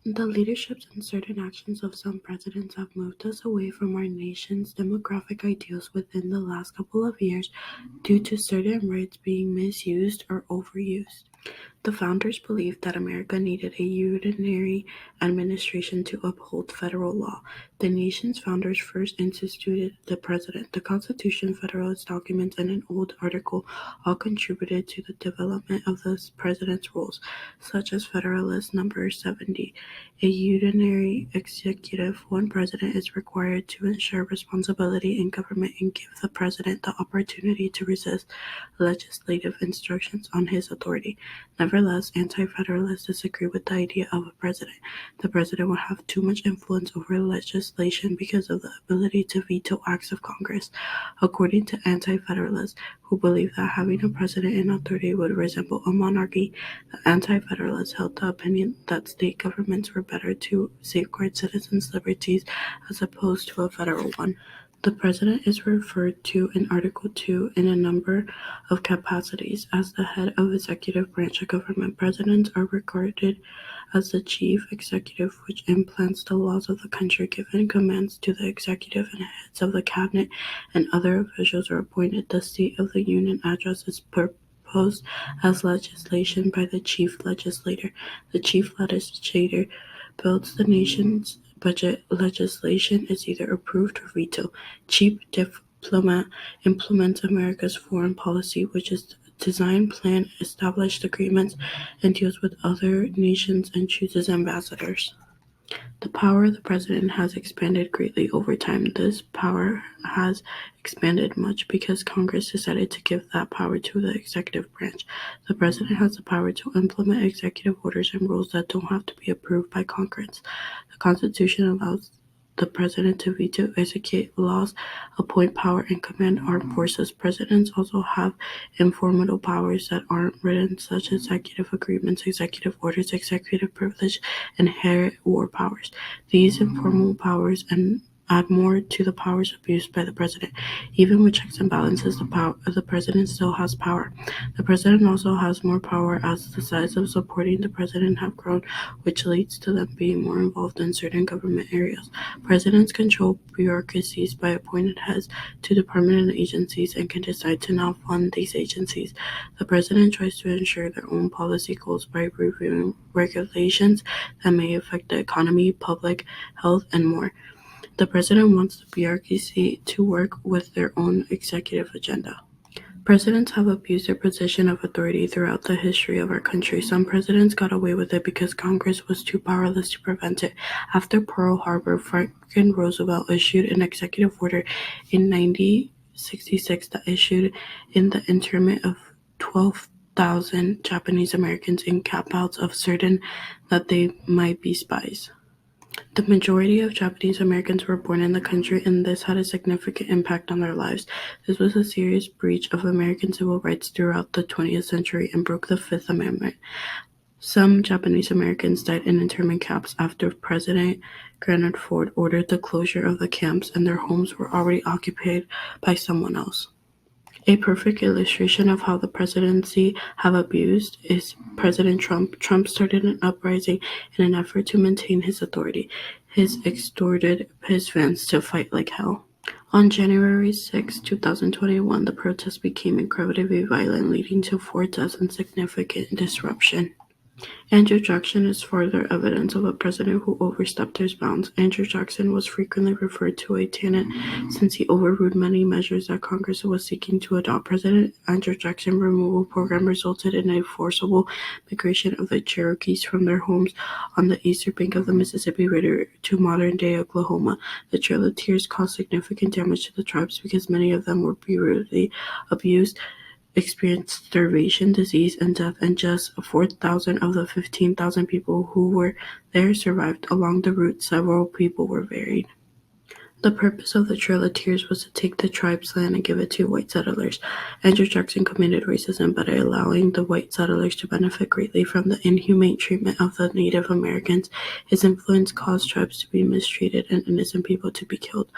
The leaderships and certain actions of some presidents have moved us away from our nation's demographic ideals within the last couple of years due to certain rights being misused or overused. The founders believed that America needed a unitary administration to uphold federal law. The nation's founders first instituted the president. The Constitution, Federalist documents, and an old article all contributed to the development of the president's roles, such as Federalist Number 70. A unitary executive, one president is required to ensure responsibility in government and give the president the opportunity to resist legislative instructions on his authority. Nevertheless, anti-federalists disagree with the idea of a president. The president would have too much influence over legislation because of the ability to veto acts of Congress. According to anti-federalists, who believe that having a president in authority would resemble a monarchy, the anti-federalists held the opinion that state governments were better to safeguard citizens' liberties as opposed to a federal one. The president is referred to in Article 2 in a number of capacities as the head of the executive branch of government. Presidents are regarded as the chief executive, which implants the laws of the country, given commands to the executive, and heads of the cabinet and other officials are appointed. The State of the Union Address is proposed as legislation by the chief legislator. The chief legislator builds the nation's budget. Legislation is either approved or vetoed. Chief diplomat implements America's foreign policy, which is design, plan, established agreements, and deals with other nations and chooses ambassadors. The power of the president has expanded greatly over time. This power has expanded much because Congress decided to give that power to the executive branch. The president has the power to implement executive orders and rules that don't have to be approved by Congress. The Constitution allows the president to veto, execute laws, appoint power, and command armed forces. Presidents also have informal powers that aren't written, such as executive agreements, executive orders, executive privilege, and inherent war powers. These informal powers and add more to the powers abused by the president. Even with checks and balances, the president still has power. The president also has more power as the size of supporting the president have grown, which leads to them being more involved in certain government areas. Presidents control bureaucracies by appointed heads to departments and agencies and can decide to not fund these agencies. The president tries to ensure their own policy goals by reviewing regulations that may affect the economy, public health, and more. The president wants the bureaucracy to work with their own executive agenda. Presidents have abused their position of authority throughout the history of our country. Some presidents got away with it because Congress was too powerless to prevent it. After Pearl Harbor, Franklin Roosevelt issued an executive order in 1966 that issued in the internment of 12,000 Japanese Americans in campouts of certain that they might be spies. The majority of Japanese Americans were born in the country, and this had a significant impact on their lives. This was a serious breach of American civil rights throughout the 20th century and broke the Fifth Amendment. Some Japanese Americans died in internment camps after President Gerald Ford ordered the closure of the camps, and their homes were already occupied by someone else. A perfect illustration of how the presidency have abused is President Trump. Trump started an uprising in an effort to maintain his authority. He extorted his fans to fight like hell. On January 6, 2021, the protests became incredibly violent, leading to 4 deaths and significant disruption. Andrew Jackson is further evidence of a president who overstepped his bounds. Andrew Jackson was frequently referred to a tyrant since he overruled many measures that Congress was seeking to adopt. President Andrew Jackson's removal program resulted in a forcible migration of the Cherokees from their homes on the eastern bank of the Mississippi River to modern-day Oklahoma. The Trail of Tears caused significant damage to the tribes because many of them were brutally abused, experienced starvation, disease, and death, and just 4,000 of the 15,000 people who were there survived. Along the route, several people were buried. The purpose of the Trail of Tears was to take the tribe's land and give it to white settlers. Andrew Jackson committed racism by allowing the white settlers to benefit greatly from the inhumane treatment of the Native Americans. His influence caused tribes to be mistreated and innocent people to be killed.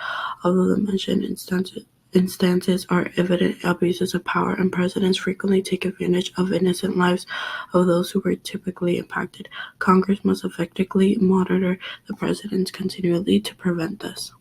Although the mentioned instances instances are evident abuses of power, and presidents frequently take advantage of innocent lives of those who were typically impacted. Congress must effectively monitor the presidents continually to prevent this.